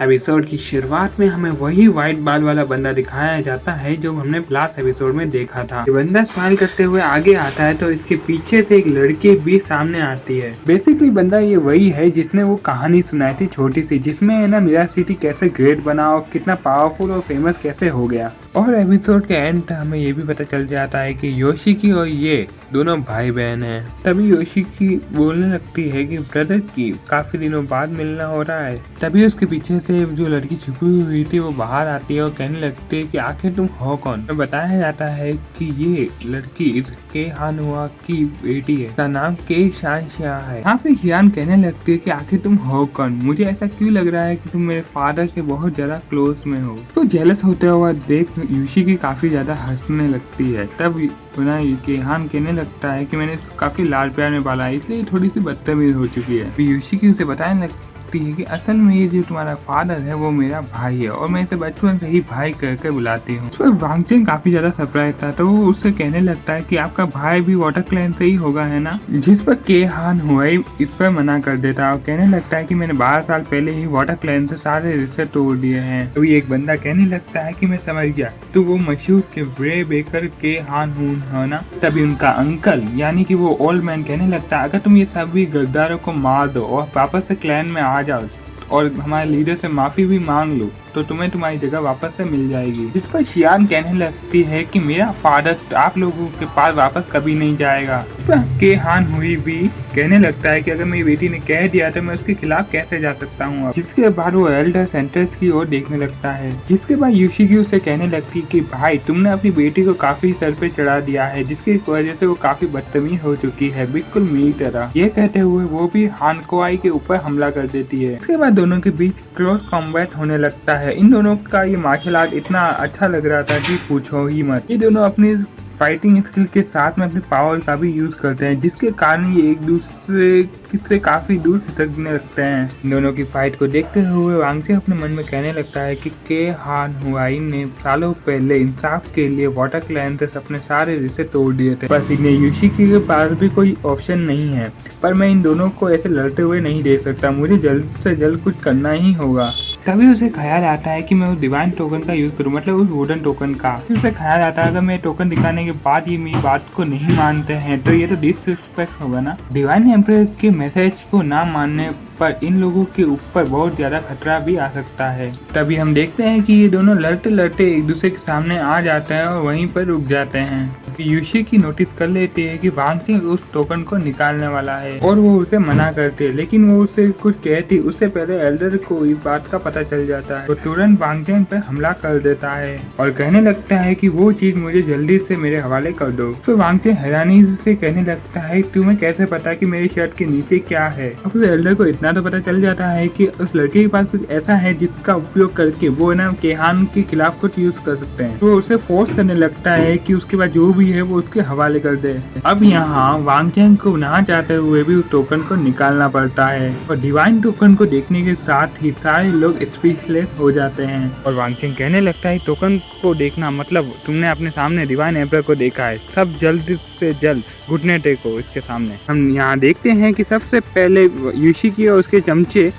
Episode की शुरुआत में हमें वही व्हाइट बाल वाला बंदा दिखाया जाता है जो हमने लास्ट एपिसोड में देखा था। ये बंदा स्माइल करते हुए आगे आता है तो इसके पीछे से एक लड़की भी सामने आती है। बेसिकली बंदा ये वही है जिसने वो कहानी सुनाई थी छोटी सी, जिसमें है ना मिराज सिटी कैसे ग्रेट बना और कितना पावरफुल और फेमस कैसे हो गया। और एपिसोड के एंड तक हमें ये भी पता चल जाता है कि योशिकी और ये दोनों भाई बहन हैं। तभी योशिकी बोलने लगती है कि ब्रदर की काफी दिनों बाद मिलना हो रहा है। तभी उसके पीछे से जो लड़की छुपी हुई थी वो बाहर आती है और कहने लगती है कि आखिर तुम हो कौन। तो बताया जाता है कि ये लड़की इस के हानुआ की बेटी है, इसका नाम के शानशाह है। यहाँ पे हियान कहने लगती है कि आखिर तुम हो कौन, मुझे ऐसा क्यों लग रहा है कि तुम मेरे फादर से बहुत ज्यादा क्लोज में हो। तो जेलस होते हुआ देख योशिकी काफी ज्यादा हंसने लगती है। तब केहान कहने लगता है कि मैंने इसको काफी लाड प्यार में पाला है, इसलिए थोड़ी सी बदतमीज हो चुकी है। योशिकी उसे बताने लगती है कि असल में ये जो तुम्हारा फादर है वो मेरा भाई है और मैं इसे बचपन से ही भाई करके बुलाती हूँ। इस पर वांगचेन काफी ज्यादा सरप्राइज था, तो वो उससे कहने लगता है कि आपका भाई भी वाटर क्लैन से ही होगा है ना। जिस पर केहान हुआई इस पर मना कर देता है और कहने लगता है कि मैंने 12 साल पहले ही वाटर क्लैन से सारे रिश्ते तोड़ दिए हैं। तो एक बंदा कहने लगता है कि मैं समझ गया, तो वो मशहूर के ब्रे बेकर केहान हून है ना। तभी उनका अंकल यानी कि वो ओल्ड मैन कहने लगता है अगर तुम ये सभी गद्दारों को मार दो और वापस से क्लैन में आ जाओ और हमारे लीडर से माफी भी मांग लो तो तुम्हें तुम्हारी जगह वापस से मिल जाएगी। जिस पर शियान कहने लगती है कि मेरा फादर आप लोगों के पास वापस कभी नहीं जाएगा। केहान हुई भी कहने लगता है कि अगर मेरी बेटी ने कह दिया तो मैं उसके खिलाफ कैसे जा सकता हूँ। जिसके बाद वो एल्डर सेंटर्स की ओर देखने लगता है। जिसके बाद योशिकी उसे कहने लगती है कि भाई तुमने अपनी बेटी को काफी सर पे चढ़ा दिया है, जिसकी वजह से वो काफी बदतमीज हो चुकी है, बिल्कुल मेरी तरह। ये कहते हुए वो भी हानकोआई के ऊपर हमला कर देती है। इसके बाद दोनों के बीच क्लोज कॉम्बैट होने लगता है। इन दोनों का ये मार्शल आर्ट इतना अच्छा लग रहा था कि पूछो ही मत। ये दोनों अपनी फाइटिंग स्किल के साथ में अपनी पावर का भी यूज करते हैं, जिसके कारण ये एक दूसरे से काफी दूर खिसकने लगते हैं। इन दोनों की फाइट को देखते हुए वांगचे अपने मन में कहने लगता है कि के हान हुआई ने सालों पहले इंसाफ के लिए वाटर क्लैन से अपने सारे रिश्ते तोड़ दिए थे। बस इन्हें योशिकी के पास भी कोई ऑप्शन नहीं है, पर मैं इन दोनों को ऐसे लड़ते हुए नहीं देख सकता, मुझे जल्द से जल्द कुछ करना ही होगा। तभी उसे ख्याल आता है कि मैं उस डिवाइन टोकन का यूज करूं, मतलब उस वुडन टोकन का। उसे ख्याल आता है अगर मैं टोकन दिखाने के बाद ये मेरी बात को नहीं मानते हैं तो ये तो डिसरिस्पेक्ट होगा ना। डिवाइन एम्परर के मैसेज को ना मानने पर इन लोगों के ऊपर बहुत ज्यादा खतरा भी आ सकता है। तभी हम देखते हैं कि ये दोनों लड़ते लड़ते एक दूसरे के सामने आ जाते हैं और वहीं पर रुक जाते हैं। योशिकी नोटिस कर लेती है कि वांगचेन उस टोकन को निकालने वाला है और वो उसे मना करती है, लेकिन वो उसे कुछ कहती उससे पहले एल्डर को इस बात का पता चल जाता है। वो तुरंत वांगचेन पर हमला कर देता है और कहने लगता है कि वो चीज मुझे जल्दी से मेरे हवाले कर दो। तो वांगचेन हैरानी से कहने लगता है तुम्हें कैसे पता कि मेरी शर्ट के नीचे क्या है। अब उस एल्डर को इतना तो पता चल जाता है कि उस लड़के के पास कुछ ऐसा है जिसका उपयोग करके वो ना केहान के खिलाफ कुछ यूज कर सकते हैं। तो उसे फोर्स करने लगता है कि उसके बाद जो भी है वो उसके हवाले कर दे। अब यहाँ वांगचेन को ना चाहते हुए भी उस टोकन को निकालना पड़ता है और डिवाइन टोकन को देखने के साथ ही सारे लोग स्पीचलेस हो जाते हैं। और वांगचेन कहने लगता है टोकन को देखना मतलब तुमने अपने सामने डिवाइन एम्परर को देखा है, सब जल्द से जल्द घुटने टेको इसके सामने। हम यहाँ देखते हैं कि सबसे पहले योशिकी और उसके चमचे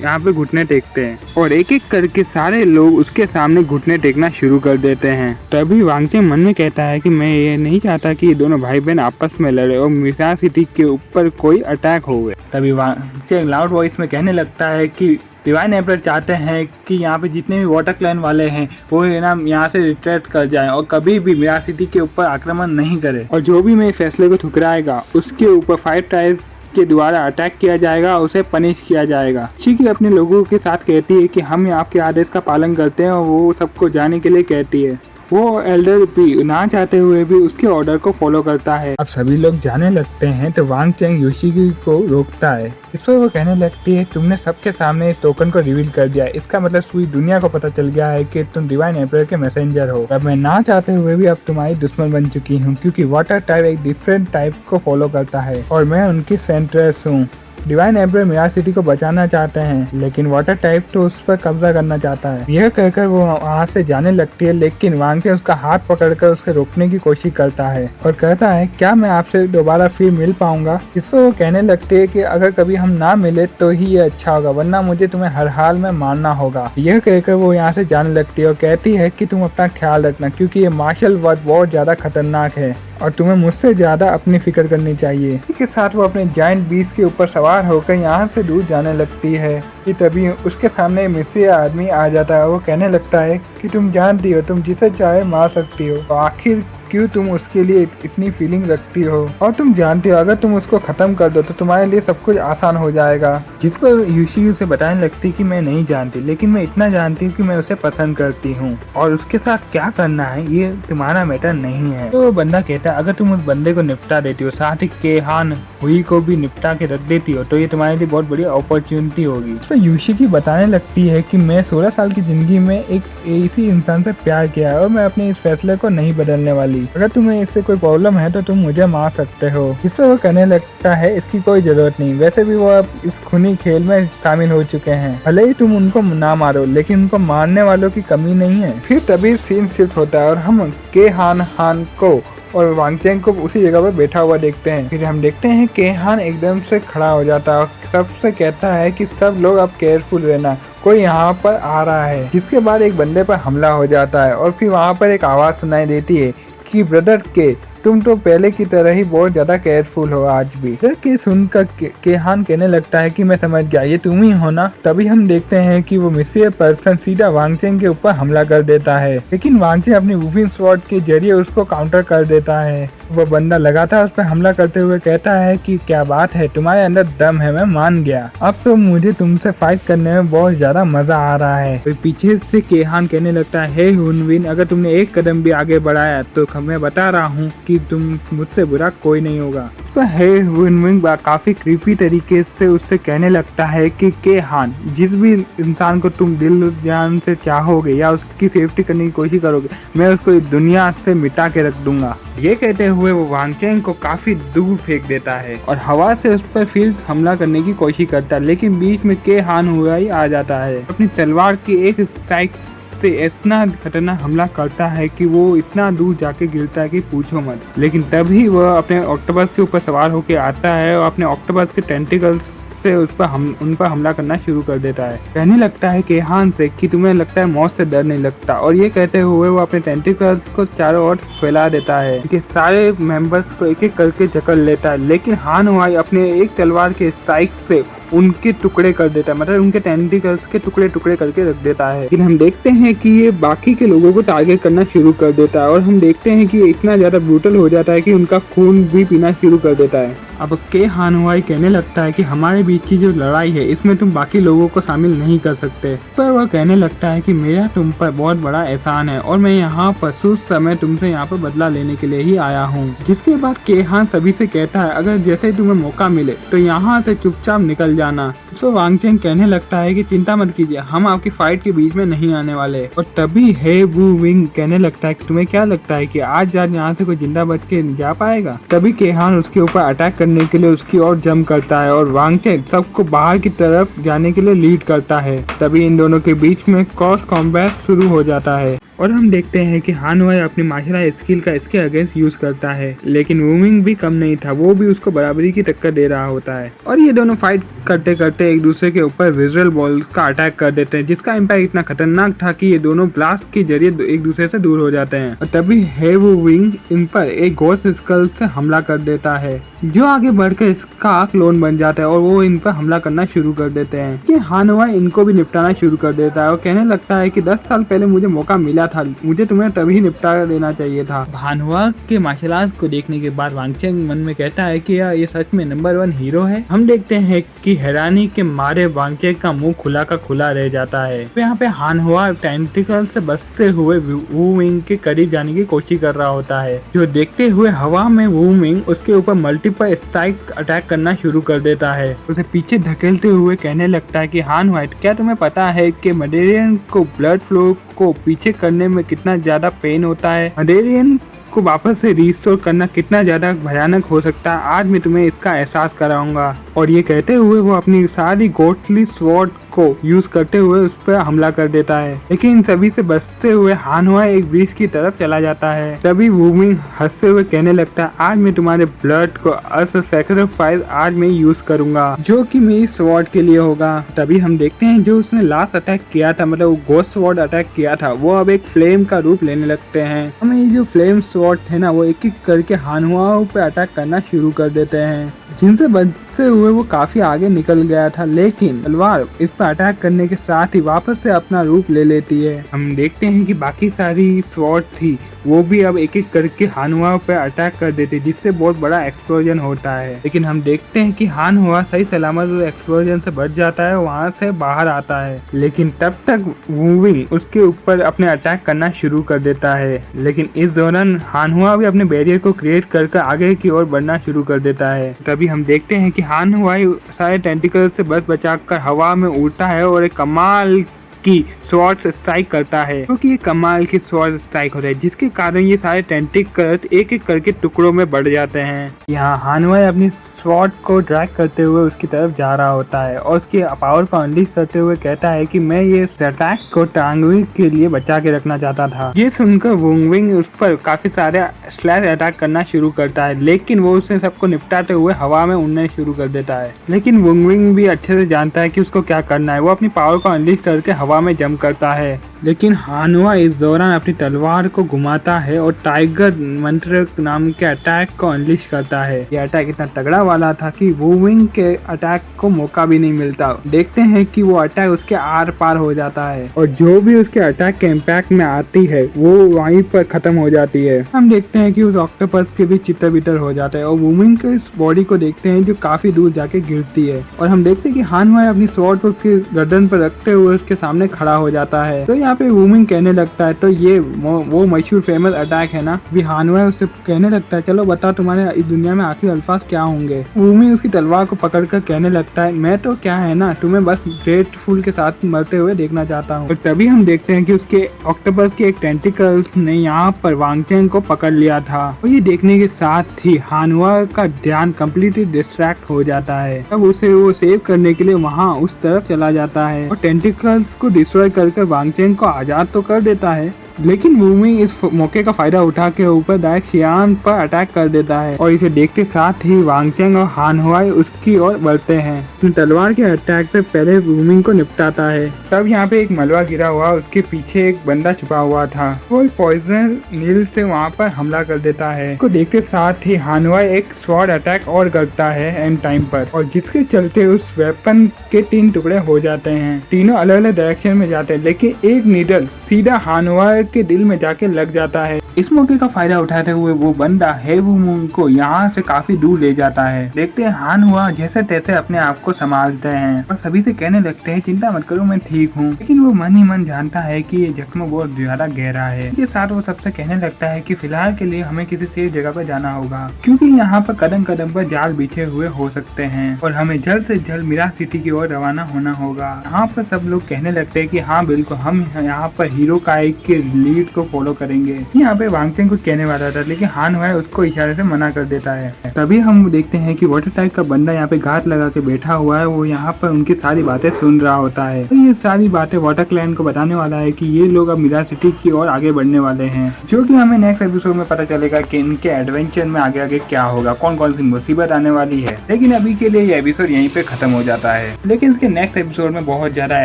यहाँ पे घुटने टेकते हैं और एक एक करके सारे लोग उसके सामने घुटने टेकना शुरू कर देते हैं। तभी वांगचेन मन में कहता है कि मैं ये नहीं चाहता कि ये दोनों भाई बहन आपस में लड़े और मिराज सिटी के ऊपर कोई अटैक हो। तभी वांगचेन लाउड वॉइस में कहने लगता है कि डिवाइन एम्परर चाहते हैं कि यहाँ पे जितने भी वाटर क्लैन वाले हैं वो ना यहाँ से रिट्रीट कर जाएं और कभी भी मिराज सिटी के ऊपर आक्रमण नहीं करे, और जो भी मेरे फैसले को ठुकराएगा उसके ऊपर 5 टाइप के द्वारा अटैक किया जाएगा, उसे पनिश किया जाएगा। योशिकी अपने लोगों के साथ कहती है कि हम आपके आदेश का पालन करते हैं और वो सबको जाने के लिए कहती है। वो एल्डर भी ना चाहते हुए भी उसके ऑर्डर को फॉलो करता है। अब सभी लोग जाने लगते हैं तो वांगचेन योशिकी को रोकता है। इस पर वो कहने लगती है तुमने सबके सामने टोकन को रिवील कर दिया, इसका मतलब पूरी दुनिया को पता चल गया है कि तुम डिवाइन एम्परर के मैसेंजर हो। अब मैं ना चाहते हुए भी अब तुम्हारी दुश्मन बन चुकी हूँ, क्योंकि वाटर टाइप एक डिफरेंट टाइप को फॉलो करता है और मैं उनकी सेंट्रेस हूँ। डिवाइन एम्पर मिराज सिटी को बचाना चाहते हैं, लेकिन वाटर टाइप तो उस पर कब्जा करना चाहता है। यह कहकर वो वहाँ से जाने लगती है, लेकिन वांग चेन उसका हाथ पकड़कर उसके रोकने की कोशिश करता है और कहता है क्या मैं आपसे दोबारा फिर मिल पाऊंगा। इस पर वो कहने लगती है कि अगर कभी हम ना मिले तो ही ये अच्छा होगा, वरना मुझे तुम्हें हर हाल में मारना होगा। यह कहकर वो यहाँ से जाने लगती है और कहती है कि तुम अपना ख्याल रखना, क्योंकि ये मार्शल वर्ड बहुत ज्यादा खतरनाक है और तुम्हें मुझसे ज्यादा अपनी फिक्र करनी चाहिए। इसी के साथ वो अपने जायंट बीस्ट के ऊपर सवार होकर यहाँ से दूर जाने लगती है कि तभी उसके सामने मिस्री आदमी आ जाता है। वो कहने लगता है कि तुम जानती हो तुम जिसे चाहे मार सकती हो, तो आखिर क्यों तुम उसके लिए इतनी फीलिंग रखती हो, और तुम जानती हो अगर तुम उसको खत्म कर दो तो तुम्हारे लिए सब कुछ आसान हो जाएगा। जिस पर यूशी उसे बताने लगती कि मैं नहीं जानती, लेकिन मैं इतना जानती हूँ कि मैं उसे पसंद करती हूँ और उसके साथ क्या करना है ये तुम्हारा मैटर नहीं है। तो बंदा कहता है अगर तुम उस बंदे को निपटा देती हो, साथ ही केहान हुई को भी निपटा के रख देती हो, तो ये तुम्हारे लिए बहुत बड़ी अपॉर्चुनिटी होगी। इस पर यूशी की बताने लगती है कि मैं 16 साल की जिंदगी में एक ऐसी इंसान से प्यार किया है और मैं अपने इस फैसले को नहीं बदलने वाली। अगर तुम्हें इससे कोई प्रॉब्लम है तो तुम मुझे मार सकते हो। इस पर वो कहने लगता है इसकी कोई जरूरत नहीं, वैसे भी वो अब इस खूनी खेल में शामिल हो चुके हैं, भले ही तुम उनको ना मारो लेकिन उनको मारने वालों की कमी नहीं है। फिर तभी सीन शिफ्ट होता है और हम केहान को और वांग चेन को उसी जगह पर बैठा हुआ देखते हैं। फिर हम देखते हैं केहान एकदम से खड़ा हो जाता है और सबसे कहता है कि सब लोग अब केयरफुल रहना, कोई यहाँ पर आ रहा है। जिसके बाद एक बंदे पर हमला हो जाता है और फिर वहाँ पर एक आवाज सुनाई देती है कि ब्रदर के तुम तो पहले की तरह ही बहुत ज्यादा केयरफुल हो आज भी। के सुनकर केहान कहने लगता है कि मैं समझ गया ये तुम ही हो ना। तभी हम देखते हैं कि वो मिस्री पर्सन सीधा वांग चेन के ऊपर हमला कर देता है, लेकिन वांग चेन अपनी वुफिंग स्वॉर्ड के जरिए उसको काउंटर कर देता है। वो बंदा लगातार उस पर हमला करते हुए कहता है कि क्या बात है, तुम्हारे अंदर दम है, मैं मान गया, अब तो मुझे तुमसे फाइट करने में बहुत ज्यादा मजा आ रहा है। तो पीछे से केहान कहने लगता है हे हुनविन, अगर तुमने एक कदम भी आगे बढ़ाया तो मैं बता रहा हूँ कि तुम मुझसे बुरा कोई नहीं होगा। इस पर हे हुनविन काफी क्रीपी तरीके से उससे कहने लगता है कि केहान, जिस भी इंसान को तुम दिल जान से चाहोगे या उसकी सेफ्टी करने की कोशिश करोगे, मैं उसको इस दुनिया से मिटा के रख दूंगा। ये कहते हुए वो वांग चेन को काफी दूर फेंक देता है और हवा से उस पर फिर हमला करने की कोशिश करता है, लेकिन बीच में केहान हुआ ही आ जाता है। अपनी तलवार की एक स्ट्राइक से इतना खतरनाक हमला करता है कि वो इतना दूर जाके गिरता है कि पूछो मत। लेकिन तभी वह अपने ऑक्टोपस के ऊपर सवार होकर आता है और अपने ऑक्टोपस के टेंटिकल्स से उन पर हमला करना शुरू कर देता है। कहने लगता है केहान से कि तुम्हें लगता है मौत से डर नहीं लगता, और ये कहते हुए वो अपने टेंटिकल्स को चारों ओर फैला देता है। इनके सारे मेंबर्स को एक एक करके जकड़ लेता है, लेकिन हान हुआई अपने एक तलवार के स्ट्राइक से उनके टुकड़े कर देता है, मतलब उनके टेंटिकल्स के टुकड़े टुकड़े करके रख देता है। लेकिन हम देखते हैं कि ये बाकी के लोगों को टारगेट करना शुरू कर देता है और हम देखते हैं कि इतना ज्यादा ब्रूटल हो जाता है कि उनका खून भी पीना शुरू कर देता है। अब केहान हुआई कहने लगता है कि हमारे बीच की जो लड़ाई है इसमें तुम बाकी लोगों को शामिल नहीं कर सकते, पर वह कहने लगता है कि मेरा तुम पर बहुत बड़ा एहसान है और मैं यहाँ पर उस समय तुमसे यहाँ पर बदला लेने के लिए ही आया हूँ। जिसके बाद केहान सभी से कहता है अगर जैसे तुम्हें मौका मिले तो यहाँ से चुपचाप निकल जाना। इस पर वांग चेन कहने लगता है कि चिंता मत कीजिए, हम आपकी फाइट के बीच में नहीं आने वाले। और तभी हे वू विंग कहने लगता है कि तुम्हें क्या लगता है कि आज यहाँ से कोई जिंदा बच के जा पाएगा। तभी केहान उसके ऊपर अटैक करने के लिए उसकी ओर जंप करता है और वांग चेन सबको बाहर की तरफ जाने के लिए लीड करता है। तभी इन दोनों के बीच में क्रॉस कॉम्बैट शुरू हो जाता है और हम देखते हैं कि हान हुआई अपनी मार्शल आर्ट स्किल का इसके अगेंस्ट यूज करता है, लेकिन वूमिंग भी कम नहीं था, वो भी उसको बराबरी की टक्कर दे रहा होता है। और ये दोनों फाइट करते करते एक दूसरे के ऊपर विजुअल बॉल का अटैक कर देते हैं, जिसका इम्पैक्ट इतना खतरनाक था कि ये दोनों ब्लास्ट के जरिए एक दूसरे से दूर हो जाते हैं। और तभी हेवू विंग इन पर एक घोस्ट स्कल से हमला कर देता है, जो आगे बढ़कर इसका क्लोन बन जाता है और वो इन पर हमला करना शुरू कर देते हैं। कि हान हुआई इनको भी निपटाना शुरू कर देता है और कहने लगता है कि 10 साल पहले मुझे मौका मिला था, मुझे तुम्हें तभी निपटा देना चाहिए था। हानहुआ के मार्शल आर्ट्स को देखने के बाद वांग चेन मन में कहता है कि यार ये सच में नंबर 1 हीरो है। हम देखते हैं कि हैरानी के मारे वांग चेन का मुंह खुला का खुला रह जाता है। तो यहाँ पे हानहुआ टेंटिकल से बचते हुए वू विंग के करीब जाने की कोशिश कर रहा होता है, जो देखते हुए हवा में वू विंग उसके ऊपर मल्टीपल स्ट्राइक अटैक करना शुरू कर देता है। उसे पीछे धकेलते हुए कहने लगता है कि हान व्हाइट, क्या तुम्हें पता है कि मडेरियन को ब्लड फ्लो को पीछे करने में कितना ज्यादा पेन होता है। मडेरियन को वापस से रिस्टोर करना कितना ज्यादा भयानक हो सकता है, आज मैं तुम्हें इसका एहसास कराऊंगा। और ये कहते हुए वो अपनी सारी गोटली स्वॉर्ड को यूज करते हुए उस पर हमला कर देता है, लेकिन इन सभी से बचते हुए हानहुआ एक ब्रिज की तरफ चला जाता है। तभी वूमिंग हंसते हुए कहने लगता है, आज मैं तुम्हारे ब्लड को एज अ सैक्रिफाइस आज मैं यूज करूंगा, जो कि मेरी स्वॉर्ड के लिए होगा। तभी हम देखते हैं जो उसने लास्ट अटैक किया था, मतलब वो गोस्ट स्वॉर्ड अटैक किया था, वो अब एक फ्लेम का रूप लेने लगते हैं। हमें ये जो फ्लेम स्वॉर्ड थे ना, वो एक एक करके हानहुआ पे अटैक करना शुरू कर देते हैं, जिनसे बचते हुए वो काफी आगे निकल गया था, लेकिन तलवार इस पर अटैक करने के साथ ही वापस से अपना रूप ले लेती है। हम देखते हैं कि बाकी सारी स्वॉर्ड थी वो भी अब एक एक करके हानहुआ पे अटैक कर देते, जिससे बहुत बड़ा एक्सप्लोजन होता है। लेकिन हम देखते हैं कि हानहुआ सही सलामत उस एक्सप्लोजन से बच जाता है, वहां से बाहर आता है, लेकिन तब तक वूविंग उसके ऊपर अपने अटैक करना शुरू कर देता है। लेकिन इस दौरान हानहुआ भी अपने बैरियर को क्रिएट कर आगे की ओर बढ़ना शुरू कर देता है। तभी हम देखते हैं कि हानहुआ सारे टेंटिकल से बच बचाकर हवा में उड़ता है और एक कमाल की स्वॉर्ड स्ट्राइक करता है, क्योंकि ये कमाल की स्वॉर्ड स्ट्राइक होता है, जिसके कारण ये सारे टेंटिकल एक एक करके टुकड़ों में बढ़ जाते हैं। यहाँ हानहुआ अपनी स्वॉर्ड को ड्रैग करते हुए उसकी तरफ जा रहा होता है और उसकी पावर को अनलीश करते हुए कहता है कि मैं ये अटैक को टांगवी के लिए बचा के रखना चाहता था। ये सुनकर वूविंग उस पर काफी सारे स्लैश अटैक करना शुरू करता है, लेकिन वो उसे सबको निपटाते हुए हवा में उड़ने शुरू कर देता है। लेकिन वूविंग भी अच्छे से जानता है कि उसको क्या करना है, वो अपनी पावर को अनलीश करके हवा में जंप करता है। लेकिन हानहुआ इस दौरान अपनी तलवार को घुमाता है और टाइगर मंत्र नाम के अटैक को अनलीश करता है। ये अटैक इतना तगड़ा वाला था कि वूविंग के अटैक को मौका भी नहीं मिलता। देखते हैं कि वो अटैक उसके आर पार हो जाता है और जो भी उसके अटैक के इम्पैक्ट में आती है वो वहीं पर खत्म हो जाती है। हम देखते हैं कि उस ऑक्टोपस के भी चित्तर बितर हो जाता है और वूविंग के इस बॉडी को देखते हैं जो काफी दूर जाके गिरती है। और हम देखते हैं कि हानहुआ अपनी स्वॉर्ड को उसके गर्दन पर रखते हुए उसके सामने खड़ा हो जाता है। तो यहाँ पे वूमिंग कहने लगता है, तो ये वो मशहूर फेमस अटैक है ना। भी हानहुआ उससे कहने लगता है, चलो बताओ तुम्हारे इस दुनिया में आखिरी अल्फाज क्या होंगे। वूमिंग उसकी तलवार को पकड़कर कहने लगता है, मैं तो क्या है ना, तुम्हें बस ग्रेटफुल के साथ मरते हुए देखना चाहता हूँ। और तभी हम देखते हैं कि उसके ऑक्टोपस के एक टेंटिकल्स ने यहाँ पर वांगचेन को पकड़ लिया था और ये देखने के साथ ही हानहुआ का ध्यान कम्प्लीटली डिस्ट्रैक्ट हो जाता है। तब उसे वो सेव करने के लिए वहाँ उस तरफ चला जाता है और टेंटिकल्स को डिस्ट्रॉय करके वांगचेन को आजाद तो कर देता है, लेकिन वूमिंग इस मौके का फायदा उठा के ऊपर डायरेक्ट शियान पर अटैक कर देता है और इसे देखते साथ ही वांगचेन और हानहुआ उसकी ओर बढ़ते हैं। तलवार के अटैक से पहले वूमिंग को निपटाता है। तब यहाँ पे एक मलबा गिरा हुआ, उसके पीछे एक बंदा छुपा हुआ था, वो पॉइजन नील से वहाँ पर हमला कर देता है। उसको देखते साथ ही हानहुआ एक स्वॉर्ड अटैक और करता है एंड टाइम पर, और जिसके चलते उस वेपन के 3 टुकड़े हो जाते हैं। तीनों अलग अलग डायरेक्शन में जाते हैं, लेकिन एक नीडल सीधा हानहुआ के दिल में जाके लग जाता है। इस मौके का फायदा उठाते हुए वो बंदा हेवूमून को यहाँ से काफी दूर ले जाता है। देखते हैं हानहुआ जैसे तैसे अपने आप को संभालते हैं और सभी से कहने लगते हैं, चिंता मत करो मैं ठीक हूँ। लेकिन वो मन ही मन जानता है कि ये जख्म बहुत ज्यादा गहरा है। इसके साथ वो सबसे कहने लगता है कि फिलहाल के लिए हमें किसी सेफ जगह पर जाना होगा, क्योंकि यहाँ पर कदम कदम पर जाल बिछे हुए हो सकते हैं और हमें जल्द से जल्द मिराज सिटी की ओर रवाना होना होगा। यहाँ पर सब लोग कहने लगते हैं कि हाँ बिल्कुल, हम यहाँ पर हीरो काई के लीड को फॉलो करेंगे। यहाँ पे वांगचेन कुछ कहने वाला था, लेकिन हानहुआ उसको इशारे से मना कर देता है। तभी हम देखते हैं कि वाटर टाइप का बंदा यहाँ पे घात लगा के बैठा हुआ है, वो यहाँ पर उनकी सारी बातें सुन रहा होता है। तो ये सारी बातें वाटर क्लैन को बताने वाला है कि ये लोग अब मिराज सिटी की ओर आगे बढ़ने वाले हैं, जो कि हमें नेक्स्ट एपिसोड में पता चलेगा कि इनके एडवेंचर में आगे आगे क्या होगा, कौन कौन सी मुसीबत आने वाली है। लेकिन अभी के लिए ये एपिसोड यहीं पे खत्म हो जाता है, लेकिन इसके नेक्स्ट एपिसोड में बहुत ज्यादा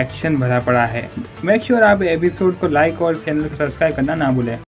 एक्शन भरा पड़ा है। मेक श्योर आप एपिसोड को लाइक और चैनल को सब्सक्राइब करना ना भूलें।